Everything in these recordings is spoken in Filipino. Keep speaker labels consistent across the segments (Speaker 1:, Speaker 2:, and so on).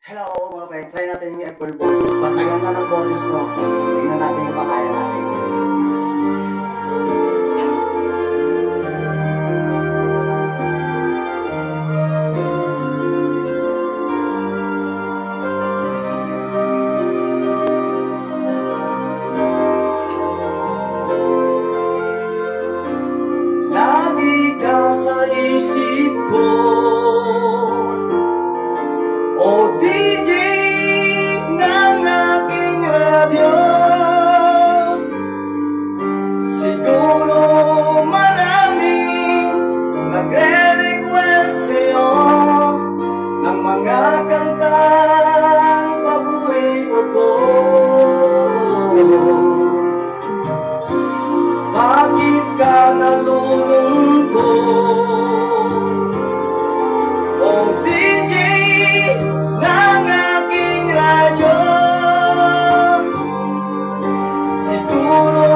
Speaker 1: Hello mga friend, try natin yung Apple Voice. Basta ganda ng boses ko. Tingnan natin kung kaya natin. Lagi ka sa isip ko, o DJ ng aking radyo. Siguro maraming nagre-request sa'yo ng mga kantang paborito ko. Bakit ka nalulungkot, o DJ ng aking radyo? Siguro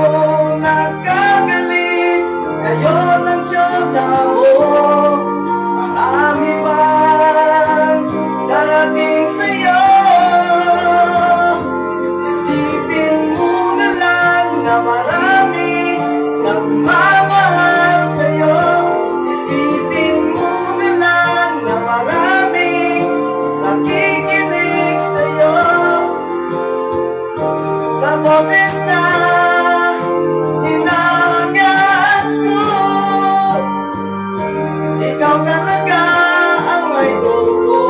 Speaker 1: nakagalit ngayon ang syota mo. Marami pang darating sa'yo. Isipin mo na lang na marami nagmamahal sa'yo. Isipin mo na lang na marami nakikinig sa'yo. Sa boses na hinahangaan ko, ikaw talaga ang may dugo.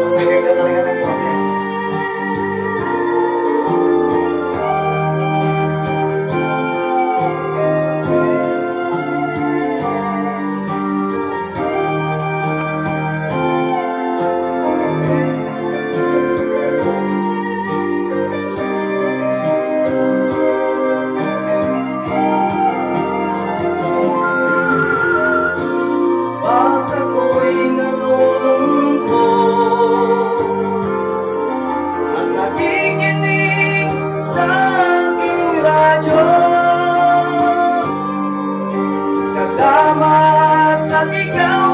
Speaker 1: Masagay ka talaga ng boses. Pag ako'y nalulungkot at nakikinig sa aking radyo, salamat at ikaw